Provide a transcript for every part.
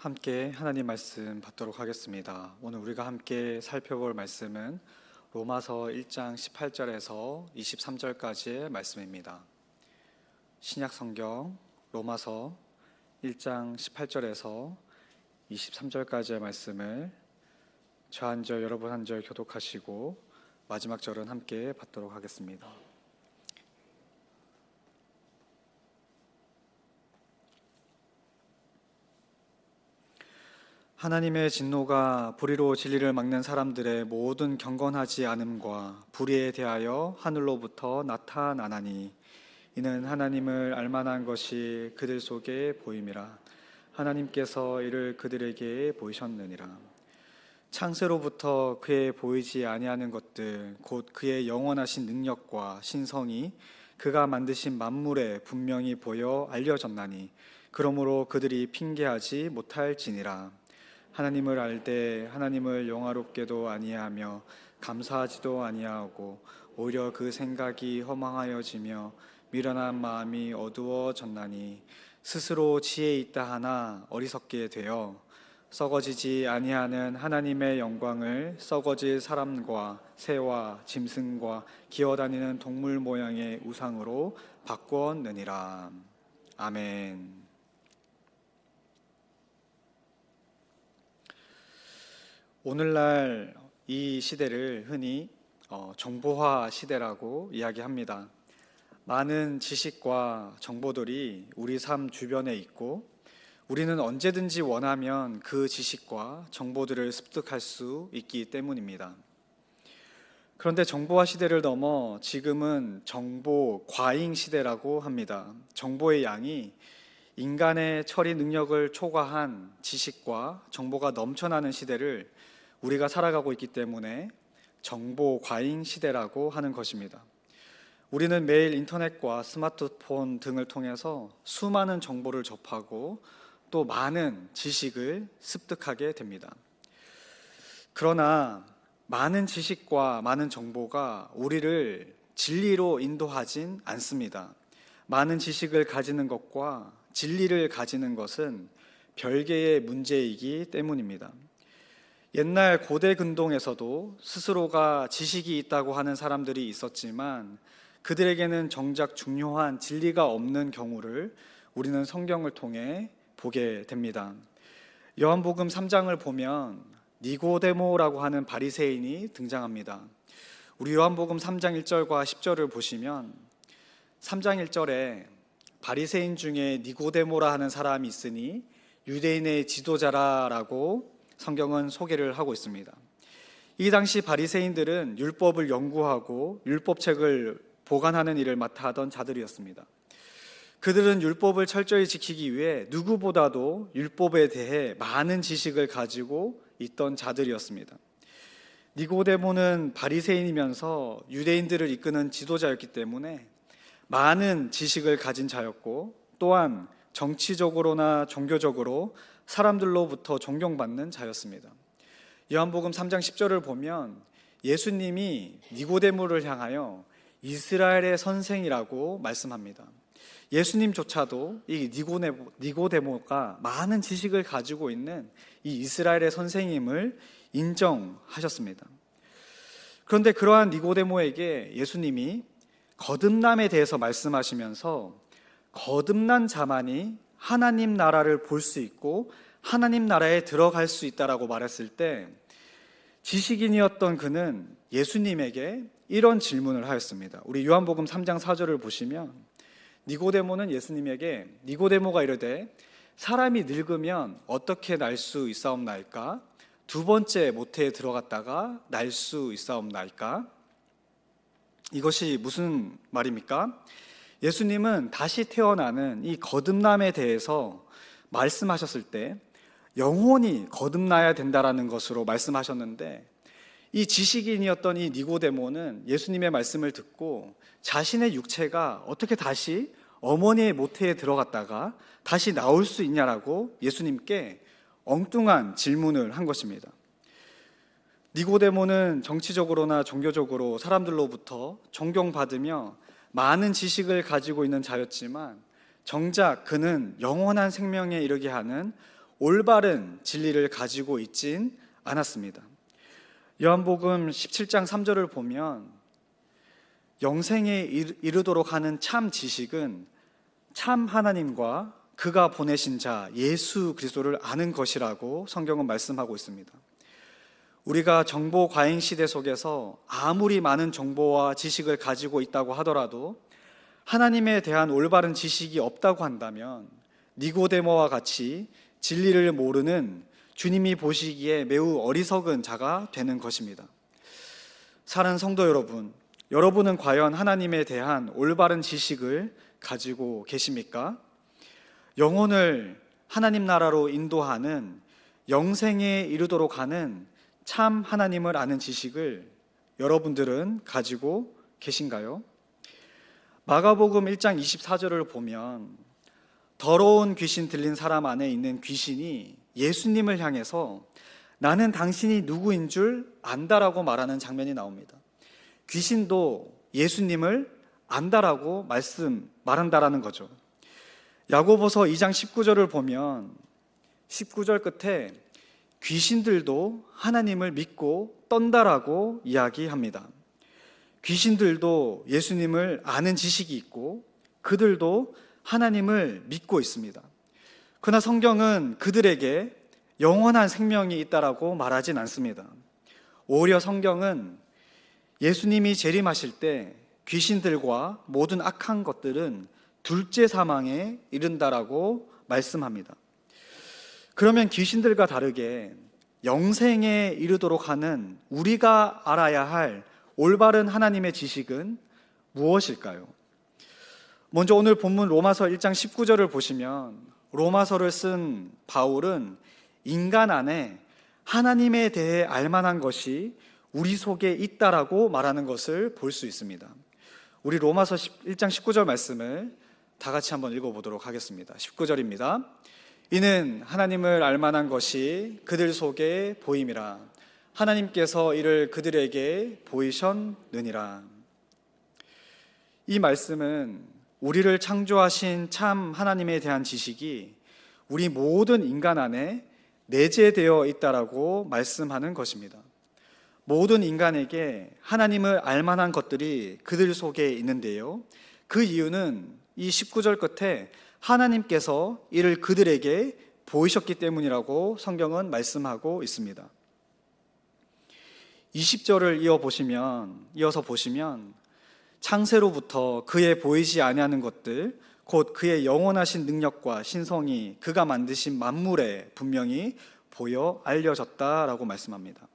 함께 하나님 말씀 받도록 하겠습니다. 오늘 우리가 함께 살펴볼 말씀은 로마서 1장 18절에서 23절까지의 말씀입니다. 신약 성경 로마서 1장 18절에서 23절까지의 말씀을 저 한 절 여러분 한 절 교독하시고 마지막 절은 함께 받도록 하겠습니다. 하나님의 진노가 불의로 진리를 막는 사람들의 모든 경건하지 않음과 불의에 대하여 하늘로부터 나타나나니 이는 하나님을 알만한 것이 그들 속에 보임이라. 하나님께서 이를 그들에게 보이셨느니라. 창세로부터 그의 보이지 아니하는 것들 곧 그의 영원하신 능력과 신성이 그가 만드신 만물에 분명히 보여 알려졌나니 그러므로 그들이 핑계하지 못할지니라. 하나님을 알되 하나님을 영화롭게도 아니하며 감사하지도 아니하고 오히려 그 생각이 허망하여지며 미련한 마음이 어두워졌나니 스스로 지혜 있다 하나 어리석게 되어 썩어지지 아니하는 하나님의 영광을 썩어질 사람과 새와 짐승과 기어다니는 동물 모양의 우상으로 바꾸었느니라. 아멘. 오늘날 이 시대를 흔히 정보화 시대라고 이야기합니다. 많은 지식과 정보들이 우리 삶 주변에 있고 우리는 언제든지 원하면 그 지식과 정보들을 습득할 수 있기 때문입니다. 그런데 정보화 시대를 넘어 지금은 정보 과잉 시대라고 합니다. 정보의 양이 인간의 처리 능력을 초과한 지식과 정보가 넘쳐나는 시대를 우리가 살아가고 있기 때문에 정보 과잉 시대라고 하는 것입니다. 우리는 매일 인터넷과 스마트폰 등을 통해서 수많은 정보를 접하고 또 많은 지식을 습득하게 됩니다. 그러나 많은 지식과 많은 정보가 우리를 진리로 인도하진 않습니다. 많은 지식을 가지는 것과 진리를 가지는 것은 별개의 문제이기 때문입니다. 옛날 고대 근동에서도 스스로가 지식이 있다고 하는 사람들이 있었지만 그들에게는 정작 중요한 진리가 없는 경우를 우리는 성경을 통해 보게 됩니다. 요한복음 3장을 보면 니고데모라고 하는 바리새인이 등장합니다. 우리 요한복음 3장 1절과 10절을 보시면 3장 1절에 바리새인 중에 니고데모라 하는 사람이 있으니 유대인의 지도자라라고 성경은 소개를 하고 있습니다. 이 당시 바리새인들은 율법을 연구하고 율법책을 보관하는 일을 맡아 하던 자들이었습니다. 그들은 율법을 철저히 지키기 위해 누구보다도 율법에 대해 많은 지식을 가지고 있던 자들이었습니다. 니고데모는 바리새인이면서 유대인들을 이끄는 지도자였기 때문에 많은 지식을 가진 자였고 또한 정치적으로나 종교적으로 사람들로부터 존경받는 자였습니다. 요한복음 3장 10절을 보면 예수님이 니고데모를 향하여 이스라엘의 선생이라고 말씀합니다. 예수님조차도 이 니고데모가 많은 지식을 가지고 있는 이 이스라엘의 선생님을 인정하셨습니다. 그런데 그러한 니고데모에게 예수님이 거듭남에 대해서 말씀하시면서 거듭난 자만이 하나님 나라를 볼 수 있고 하나님 나라에 들어갈 수 있다라고 말했을 때 지식인이었던 그는 예수님에게 이런 질문을 하였습니다. 우리 요한복음 3장 4절을 보시면 니고데모는 예수님에게 니고데모가 이르되 사람이 늙으면 어떻게 날 수 있사옵나이까? 두 번째 모태에 들어갔다가 날 수 있사옵나이까? 이것이 무슨 말입니까? 예수님은 다시 태어나는 이 거듭남에 대해서 말씀하셨을 때 영혼이 거듭나야 된다라는 것으로 말씀하셨는데 이 지식인이었던 이 니고데모는 예수님의 말씀을 듣고 자신의 육체가 어떻게 다시 어머니의 모태에 들어갔다가 다시 나올 수 있냐라고 예수님께 엉뚱한 질문을 한 것입니다. 니고데모는 정치적으로나 종교적으로 사람들로부터 존경받으며 많은 지식을 가지고 있는 자였지만 정작 그는 영원한 생명에 이르게 하는 올바른 진리를 가지고 있진 않았습니다. 요한복음 17장 3절을 보면 영생에 이르도록 하는 참 지식은 참 하나님과 그가 보내신 자 예수 그리스도를 아는 것이라고 성경은 말씀하고 있습니다. 우리가 정보 과잉 시대 속에서 아무리 많은 정보와 지식을 가지고 있다고 하더라도 하나님에 대한 올바른 지식이 없다고 한다면 니고데모와 같이 진리를 모르는 주님이 보시기에 매우 어리석은 자가 되는 것입니다. 사랑하는 성도 여러분, 여러분은 과연 하나님에 대한 올바른 지식을 가지고 계십니까? 영혼을 하나님 나라로 인도하는 영생에 이르도록 하는 참 하나님을 아는 지식을 여러분들은 가지고 계신가요? 마가복음 1장 24절을 보면 더러운 귀신 들린 사람 안에 있는 귀신이 예수님을 향해서 나는 당신이 누구인 줄 안다라고 말하는 장면이 나옵니다. 귀신도 예수님을 안다라고 말한다라는 거죠. 야고보서 2장 19절을 보면 19절 끝에 귀신들도 하나님을 믿고 떤다라고 이야기합니다. 귀신들도 예수님을 아는 지식이 있고 그들도 하나님을 믿고 있습니다. 그러나 성경은 그들에게 영원한 생명이 있다라고 말하진 않습니다. 오히려 성경은 예수님이 재림하실 때 귀신들과 모든 악한 것들은 둘째 사망에 이른다라고 말씀합니다. 그러면 귀신들과 다르게 영생에 이르도록 하는 우리가 알아야 할 올바른 하나님의 지식은 무엇일까요? 먼저 오늘 본문 로마서 1장 19절을 보시면 로마서를 쓴 바울은 인간 안에 하나님에 대해 알만한 것이 우리 속에 있다라고 말하는 것을 볼 수 있습니다. 우리 로마서 1장 19절 말씀을 다 같이 한번 읽어보도록 하겠습니다. 19절입니다. 이는 하나님을 알만한 것이 그들 속에 보임이라 하나님께서 이를 그들에게 보이셨느니라. 이 말씀은 우리를 창조하신 참 하나님에 대한 지식이 우리 모든 인간 안에 내재되어 있다라고 말씀하는 것입니다. 모든 인간에게 하나님을 알만한 것들이 그들 속에 있는데요, 그 이유는 이 19절 끝에 하나님께서 이를 그들에게 보이셨기 때문이라고 성경은 말씀하고 있습니다. 20절을 이어서 보시면 창세로부터 그의 보이지 아니하는 것들 곧 그의 영원하신 능력과 신성이 그가 만드신 만물에 분명히 보여 알려졌다라고 말씀합니다.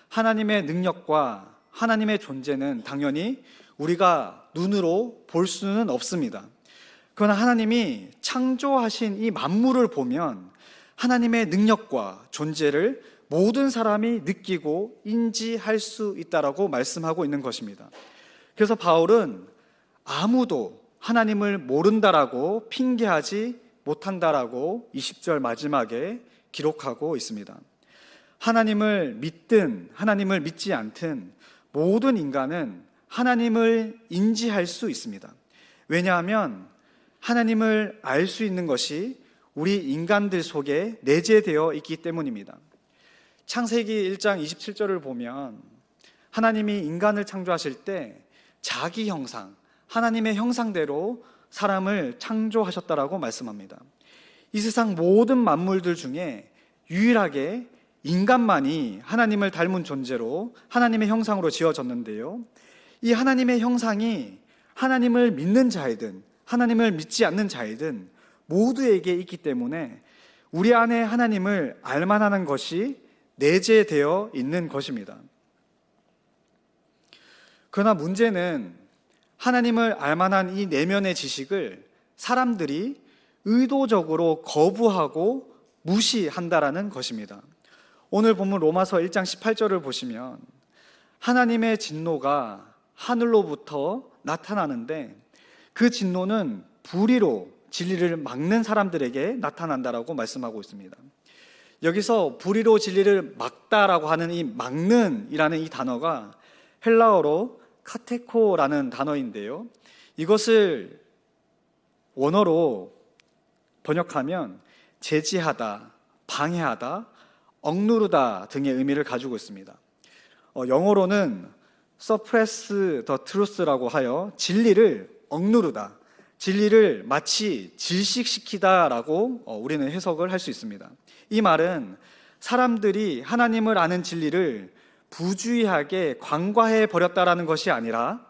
하나님의 능력과 하나님의 존재는 당연히 우리가 눈으로 볼 수는 없습니다. 그러나 하나님이 창조하신 이 만물을 보면 하나님의 능력과 존재를 모든 사람이 느끼고 인지할 수 있다라고 말씀하고 있는 것입니다. 그래서 바울은 아무도 하나님을 모른다라고 핑계하지 못한다라고 20절 마지막에 기록하고 있습니다. 하나님을 믿든 하나님을 믿지 않든 모든 인간은 하나님을 인지할 수 있습니다. 왜냐하면 하나님을 알 수 있는 것이 우리 인간들 속에 내재되어 있기 때문입니다. 창세기 1장 27절을 보면 하나님이 인간을 창조하실 때 자기 형상, 하나님의 형상대로 사람을 창조하셨다라고 말씀합니다. 이 세상 모든 만물들 중에 유일하게 인간만이 하나님을 닮은 존재로 하나님의 형상으로 지어졌는데요, 이 하나님의 형상이 하나님을 믿는 자이든 하나님을 믿지 않는 자이든 모두에게 있기 때문에 우리 안에 하나님을 알만한 것이 내재되어 있는 것입니다. 그러나 문제는 하나님을 알만한 이 내면의 지식을 사람들이 의도적으로 거부하고 무시한다라는 것입니다. 오늘 본문 로마서 1장 18절을 보시면 하나님의 진노가 하늘로부터 나타나는데 그 진노는 불의로 진리를 막는 사람들에게 나타난다라고 말씀하고 있습니다. 여기서 불의로 진리를 막다라고 하는 이 막는이라는 이 단어가 헬라어로 카테코라는 단어인데요, 이것을 원어로 번역하면 제지하다, 방해하다, 억누르다 등의 의미를 가지고 있습니다. 영어로는 suppress the truth라고 하여 진리를 억누르다, 진리를 마치 질식시키다라고 우리는 해석을 할 수 있습니다. 이 말은 사람들이 하나님을 아는 진리를 부주의하게 관과해 버렸다라는 것이 아니라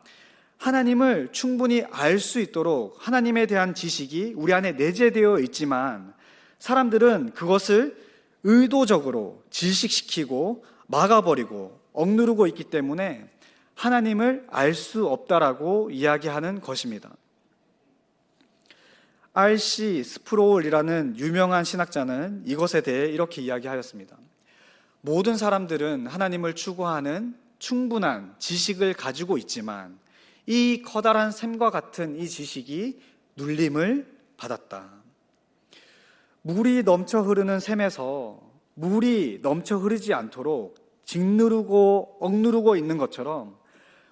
하나님을 충분히 알 수 있도록 하나님에 대한 지식이 우리 안에 내재되어 있지만 사람들은 그것을 의도적으로 질식시키고 막아버리고 억누르고 있기 때문에 하나님을 알 수 없다라고 이야기하는 것입니다. R.C. 스프롤이라는 유명한 신학자는 이것에 대해 이렇게 이야기하였습니다. 모든 사람들은 하나님을 추구하는 충분한 지식을 가지고 있지만 이 커다란 샘과 같은 이 지식이 눌림을 받았다. 물이 넘쳐 흐르는 샘에서 물이 넘쳐 흐르지 않도록 짓누르고 억누르고 있는 것처럼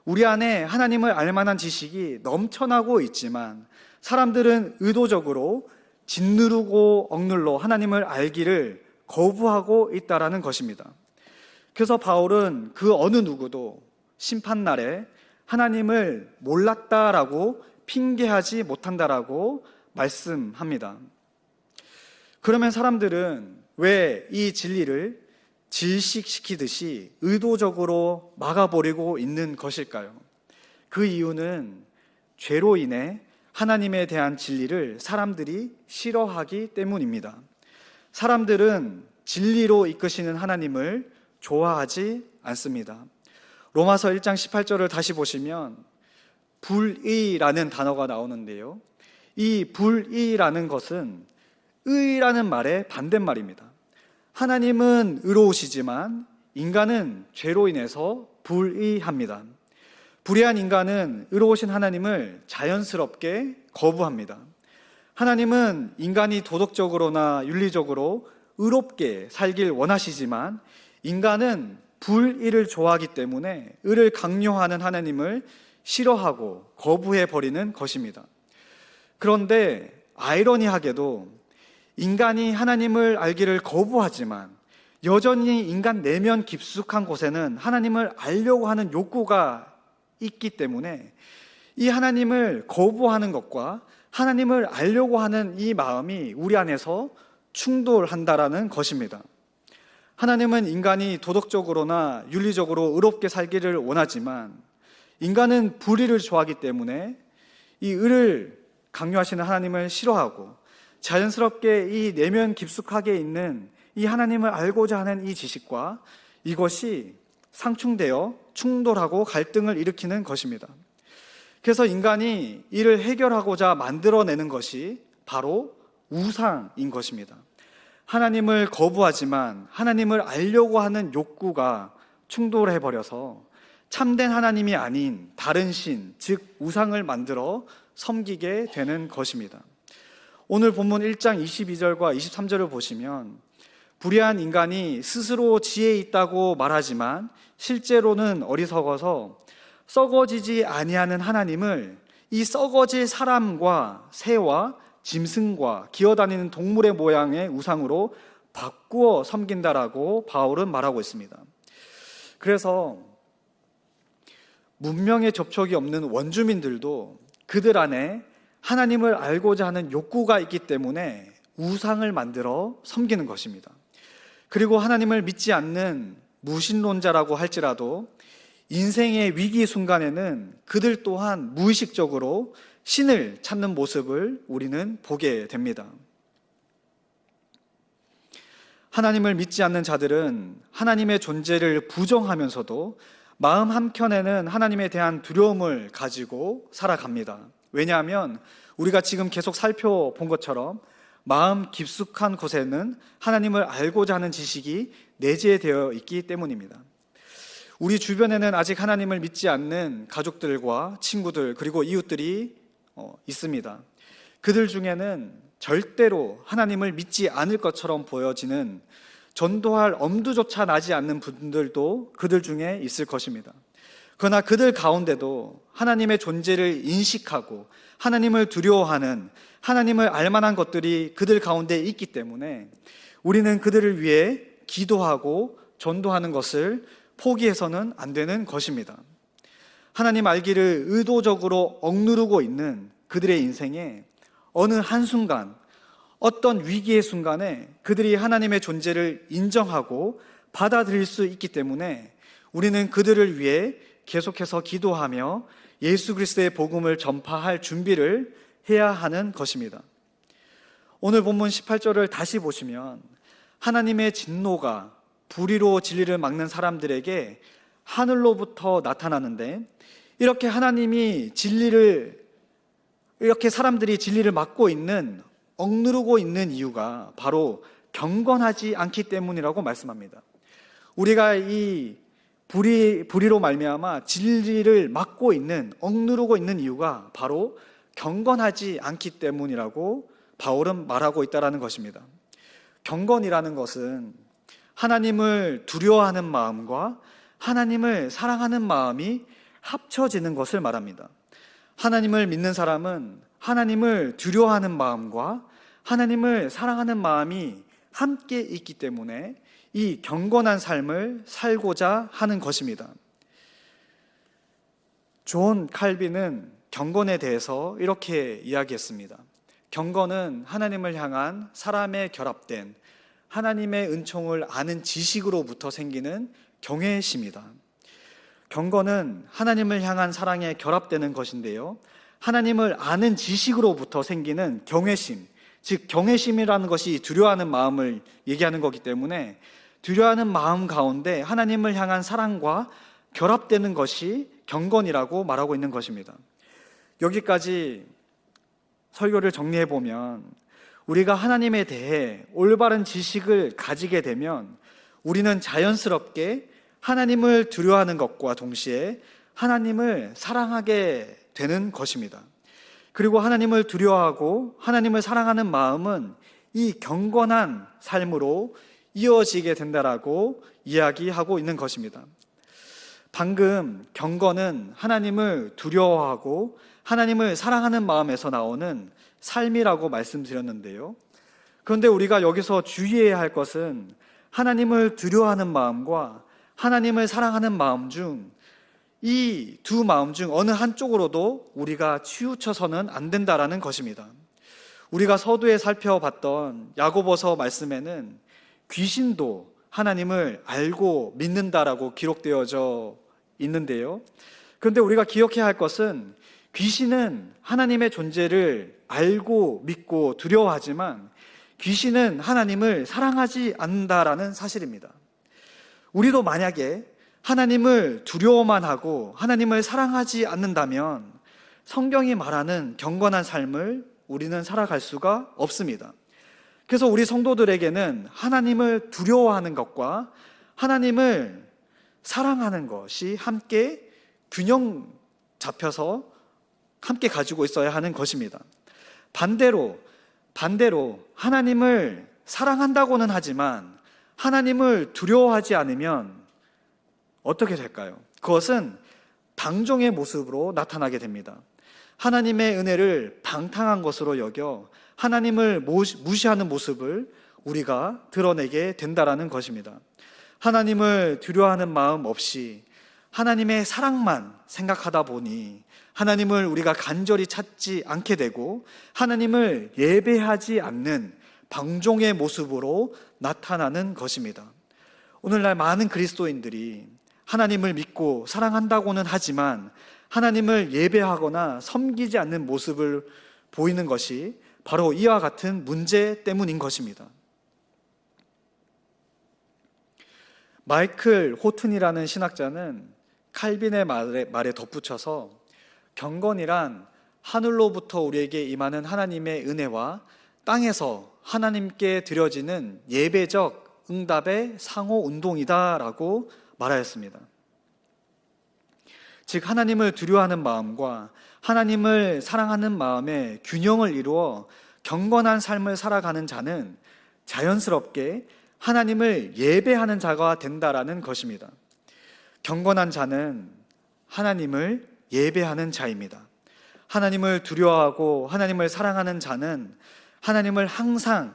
우리 안에 하나님을 알 만한 지식이 넘쳐나고 있지만 사람들은 의도적으로 짓누르고 억눌러 하나님을 알기를 거부하고 있다라는 것입니다. 그래서 바울은 그 어느 누구도 심판날에 하나님을 몰랐다라고 핑계하지 못한다라고 말씀합니다. 그러면 사람들은 왜 이 진리를 질식시키듯이 의도적으로 막아버리고 있는 것일까요? 그 이유는 죄로 인해 하나님에 대한 진리를 사람들이 싫어하기 때문입니다. 사람들은 진리로 이끄시는 하나님을 좋아하지 않습니다. 로마서 1장 18절을 다시 보시면 불의라는 단어가 나오는데요. 이 불의라는 것은 의라는 말의 반대말입니다. 하나님은 의로우시지만 인간은 죄로 인해서 불의합니다. 불의한 인간은 의로우신 하나님을 자연스럽게 거부합니다. 하나님은 인간이 도덕적으로나 윤리적으로 의롭게 살길 원하시지만 인간은 불의를 좋아하기 때문에 의를 강요하는 하나님을 싫어하고 거부해 버리는 것입니다. 그런데 아이러니하게도 인간이 하나님을 알기를 거부하지만 여전히 인간 내면 깊숙한 곳에는 하나님을 알려고 하는 욕구가 있기 때문에 이 하나님을 거부하는 것과 하나님을 알려고 하는 이 마음이 우리 안에서 충돌한다라는 것입니다. 하나님은 인간이 도덕적으로나 윤리적으로 의롭게 살기를 원하지만 인간은 불의를 좋아하기 때문에 이 의를 강요하시는 하나님을 싫어하고 자연스럽게 이 내면 깊숙하게 있는 이 하나님을 알고자 하는 이 지식과 이것이 상충되어 충돌하고 갈등을 일으키는 것입니다. 그래서 인간이 이를 해결하고자 만들어내는 것이 바로 우상인 것입니다. 하나님을 거부하지만 하나님을 알려고 하는 욕구가 충돌해버려서 참된 하나님이 아닌 다른 신, 즉 우상을 만들어 섬기게 되는 것입니다. 오늘 본문 1장 22절과 23절을 보시면 불의한 인간이 스스로 지혜 있다고 말하지만 실제로는 어리석어서 썩어지지 아니하는 하나님을 이 썩어질 사람과 새와 짐승과 기어다니는 동물의 모양의 우상으로 바꾸어 섬긴다라고 바울은 말하고 있습니다. 그래서 문명의 접촉이 없는 원주민들도 그들 안에 하나님을 알고자 하는 욕구가 있기 때문에 우상을 만들어 섬기는 것입니다. 그리고 하나님을 믿지 않는 무신론자라고 할지라도 인생의 위기 순간에는 그들 또한 무의식적으로 신을 찾는 모습을 우리는 보게 됩니다. 하나님을 믿지 않는 자들은 하나님의 존재를 부정하면서도 마음 한켠에는 하나님에 대한 두려움을 가지고 살아갑니다. 왜냐하면 우리가 지금 계속 살펴본 것처럼 마음 깊숙한 곳에는 하나님을 알고자 하는 지식이 내재되어 있기 때문입니다. 우리 주변에는 아직 하나님을 믿지 않는 가족들과 친구들 그리고 이웃들이 있습니다. 그들 중에는 절대로 하나님을 믿지 않을 것처럼 보여지는 전도할 엄두조차 나지 않는 분들도 그들 중에 있을 것입니다. 그러나 그들 가운데도 하나님의 존재를 인식하고 하나님을 두려워하는 하나님을 알 만한 것들이 그들 가운데 있기 때문에 우리는 그들을 위해 기도하고 전도하는 것을 포기해서는 안 되는 것입니다. 하나님 알기를 의도적으로 억누르고 있는 그들의 인생에 어느 한순간, 어떤 위기의 순간에 그들이 하나님의 존재를 인정하고 받아들일 수 있기 때문에 우리는 그들을 위해 계속해서 기도하며 예수 그리스도의 복음을 전파할 준비를 해야 하는 것입니다. 오늘 본문 18절을 다시 보시면 하나님의 진노가 불의로 진리를 막는 사람들에게 하늘로부터 나타나는데, 이렇게 사람들이 진리를 막고 있는, 억누르고 있는 이유가 바로 경건하지 않기 때문이라고 말씀합니다. 우리가 이 불의로 말미암아 진리를 막고 있는, 억누르고 있는 이유가 바로 경건하지 않기 때문이라고 바울은 말하고 있다는 것입니다. 경건이라는 것은 하나님을 두려워하는 마음과 하나님을 사랑하는 마음이 합쳐지는 것을 말합니다. 하나님을 믿는 사람은 하나님을 두려워하는 마음과 하나님을 사랑하는 마음이 함께 있기 때문에 이 경건한 삶을 살고자 하는 것입니다. 존 칼빈은 경건에 대해서 이렇게 이야기했습니다. 경건은 하나님을 향한 사람의 결합된 하나님의 은총을 아는 지식으로부터 생기는 경외심이다. 경건은 하나님을 향한 사랑에 결합되는 것인데요, 하나님을 아는 지식으로부터 생기는 경외심, 즉 경외심이라는 것이 두려워하는 마음을 얘기하는 거기 때문에 두려워하는 마음 가운데 하나님을 향한 사랑과 결합되는 것이 경건이라고 말하고 있는 것입니다. 여기까지 설교를 정리해 보면 우리가 하나님에 대해 올바른 지식을 가지게 되면 우리는 자연스럽게 하나님을 두려워하는 것과 동시에 하나님을 사랑하게 되는 것입니다. 그리고 하나님을 두려워하고 하나님을 사랑하는 마음은 이 경건한 삶으로 이어지게 된다라고 이야기하고 있는 것입니다. 방금 경건은 하나님을 두려워하고 하나님을 사랑하는 마음에서 나오는 삶이라고 말씀드렸는데요, 그런데 우리가 여기서 주의해야 할 것은 하나님을 두려워하는 마음과 하나님을 사랑하는 마음 중 이 두 마음 중 어느 한쪽으로도 우리가 치우쳐서는 안 된다라는 것입니다. 우리가 서두에 살펴봤던 야고보서 말씀에는 귀신도 하나님을 알고 믿는다라고 기록되어져 있는데요, 그런데 우리가 기억해야 할 것은 귀신은 하나님의 존재를 알고 믿고 두려워하지만 귀신은 하나님을 사랑하지 않는다라는 사실입니다. 우리도 만약에 하나님을 두려워만 하고 하나님을 사랑하지 않는다면 성경이 말하는 경건한 삶을 우리는 살아갈 수가 없습니다. 그래서 우리 성도들에게는 하나님을 두려워하는 것과 하나님을 사랑하는 것이 함께 균형 잡혀서 함께 가지고 있어야 하는 것입니다. 반대로 하나님을 사랑한다고는 하지만 하나님을 두려워하지 않으면 어떻게 될까요? 그것은 방종의 모습으로 나타나게 됩니다. 하나님의 은혜를 방탕한 것으로 여겨 하나님을 무시하는 모습을 우리가 드러내게 된다라는 것입니다. 하나님을 두려워하는 마음 없이 하나님의 사랑만 생각하다 보니 하나님을 우리가 간절히 찾지 않게 되고 하나님을 예배하지 않는 방종의 모습으로 나타나는 것입니다. 오늘날 많은 그리스도인들이 하나님을 믿고 사랑한다고는 하지만 하나님을 예배하거나 섬기지 않는 모습을 보이는 것이 바로 이와 같은 문제 때문인 것입니다. 마이클 호튼이라는 신학자는 칼빈의 말에 덧붙여서 경건이란 하늘로부터 우리에게 임하는 하나님의 은혜와 땅에서 하나님께 드려지는 예배적 응답의 상호 운동이다라고 말하였습니다. 즉 하나님을 두려워하는 마음과 하나님을 사랑하는 마음의 균형을 이루어 경건한 삶을 살아가는 자는 자연스럽게 하나님을 예배하는 자가 된다라는 것입니다. 경건한 자는 하나님을 예배하는 자입니다. 하나님을 두려워하고 하나님을 사랑하는 자는 하나님을 항상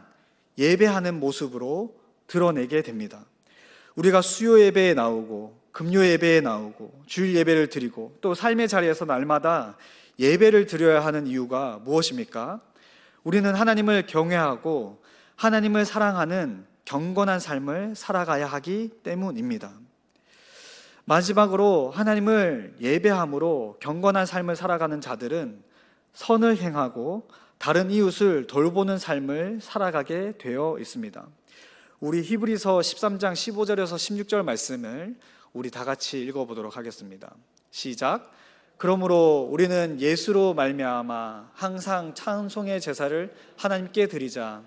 예배하는 모습으로 드러내게 됩니다. 우리가 수요 예배에 나오고 금요 예배에 나오고 주일 예배를 드리고 또 삶의 자리에서 날마다 예배를 드려야 하는 이유가 무엇입니까? 우리는 하나님을 경외하고 하나님을 사랑하는 경건한 삶을 살아가야 하기 때문입니다. 마지막으로 하나님을 예배함으로 경건한 삶을 살아가는 자들은 선을 행하고 다른 이웃을 돌보는 삶을 살아가게 되어 있습니다. 우리 히브리서 13장 15절에서 16절 말씀을 우리 다 같이 읽어보도록 하겠습니다. 시작. 그러므로 우리는 예수로 말미암아 항상 찬송의 제사를 하나님께 드리자.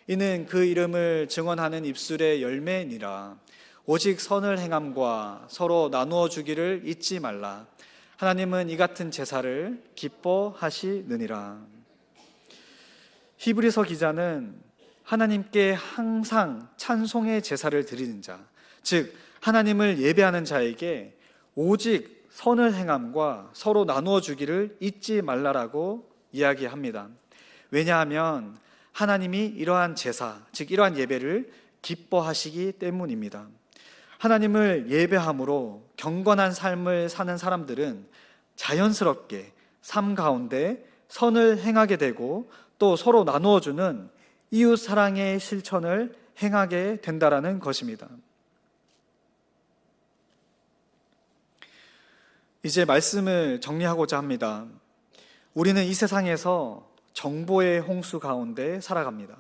이는 그 이름을 증언하는 입술의 열매니라. 오직 선을 행함과 서로 나누어 주기를 잊지 말라. 하나님은 이 같은 제사를 기뻐하시느니라. 히브리서 기자는 하나님께 항상 찬송의 제사를 드리는 자, 즉 하나님을 예배하는 자에게 오직 선을 행함과 서로 나누어 주기를 잊지 말라라고 이야기합니다. 왜냐하면 하나님이 이러한 제사, 즉 이러한 예배를 기뻐하시기 때문입니다. 하나님을 예배함으로 경건한 삶을 사는 사람들은 자연스럽게 삶 가운데 선을 행하게 되고 또 서로 나누어 주는 이웃 사랑의 실천을 행하게 된다라는 것입니다. 이제 말씀을 정리하고자 합니다. 우리는 이 세상에서 정보의 홍수 가운데 살아갑니다.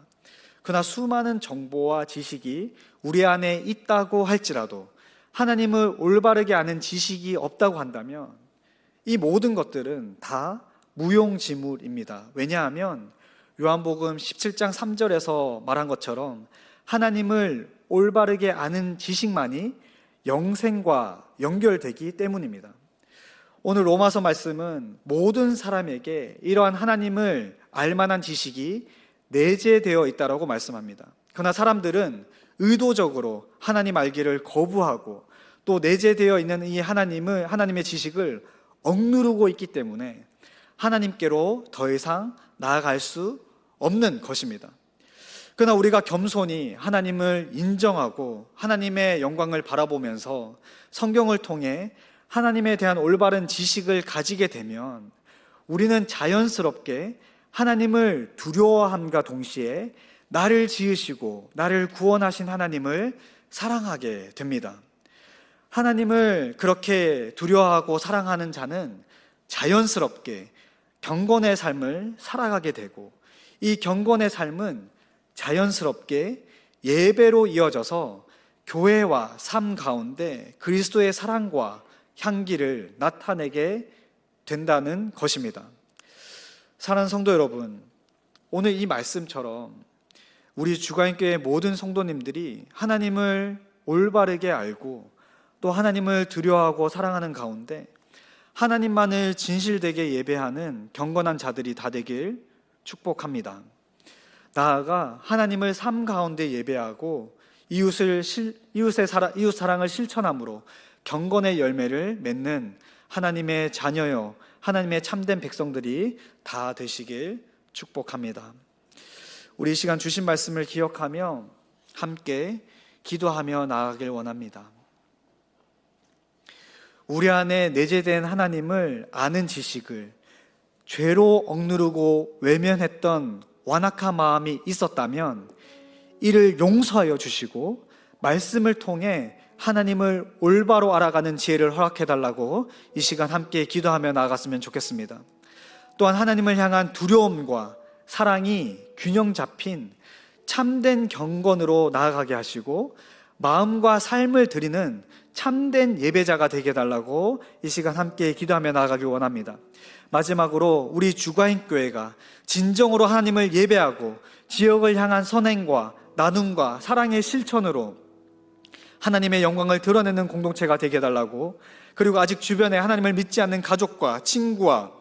그러나 수많은 정보와 지식이 우리 안에 있다고 할지라도 하나님을 올바르게 아는 지식이 없다고 한다면 이 모든 것들은 다 무용지물입니다. 왜냐하면 요한복음 17장 3절에서 말한 것처럼 하나님을 올바르게 아는 지식만이 영생과 연결되기 때문입니다. 오늘 로마서 말씀은 모든 사람에게 이러한 하나님을 알만한 지식이 내재되어 있다고 말씀합니다. 그러나 사람들은 의도적으로 하나님 알기를 거부하고 또 내재되어 있는 이 하나님의 지식을 억누르고 있기 때문에 하나님께로 더 이상 나아갈 수 없는 것입니다. 그러나 우리가 겸손히 하나님을 인정하고 하나님의 영광을 바라보면서 성경을 통해 하나님에 대한 올바른 지식을 가지게 되면 우리는 자연스럽게 하나님을 두려워함과 동시에 나를 지으시고 나를 구원하신 하나님을 사랑하게 됩니다. 하나님을 그렇게 두려워하고 사랑하는 자는 자연스럽게 경건의 삶을 살아가게 되고 이 경건의 삶은 자연스럽게 예배로 이어져서 교회와 삶 가운데 그리스도의 사랑과 향기를 나타내게 된다는 것입니다. 사랑하는 성도 여러분, 오늘 이 말씀처럼 우리 주가인교회 모든 성도님들이 하나님을 올바르게 알고 또 하나님을 두려워하고 사랑하는 가운데 하나님만을 진실되게 예배하는 경건한 자들이 다 되길 축복합니다. 나아가 하나님을 삶 가운데 예배하고 이웃 사랑을 실천함으로 경건의 열매를 맺는 하나님의 자녀여 하나님의 참된 백성들이 다 되시길 축복합니다. 우리 이 시간 주신 말씀을 기억하며 함께 기도하며 나아가길 원합니다. 우리 안에 내재된 하나님을 아는 지식을 죄로 억누르고 외면했던 완악한 마음이 있었다면 이를 용서하여 주시고 말씀을 통해 하나님을 올바로 알아가는 지혜를 허락해달라고 이 시간 함께 기도하며 나아갔으면 좋겠습니다. 또한 하나님을 향한 두려움과 사랑이 균형 잡힌 참된 경건으로 나아가게 하시고 마음과 삶을 드리는 참된 예배자가 되게 해달라고 이 시간 함께 기도하며 나아가길 원합니다. 마지막으로 우리 주가인교회가 진정으로 하나님을 예배하고 지역을 향한 선행과 나눔과 사랑의 실천으로 하나님의 영광을 드러내는 공동체가 되게 해달라고, 그리고 아직 주변에 하나님을 믿지 않는 가족과 친구와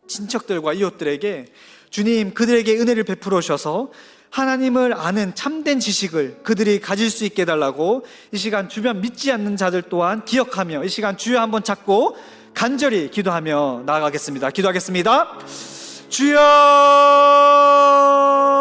친척들과 이웃들에게 주님 그들에게 은혜를 베풀어 주셔서 하나님을 아는 참된 지식을 그들이 가질 수 있게 해달라고 이 시간 주변 믿지 않는 자들 또한 기억하며 이 시간 주여 한번 찾고 간절히 기도하며 나아가겠습니다. 기도하겠습니다. 주여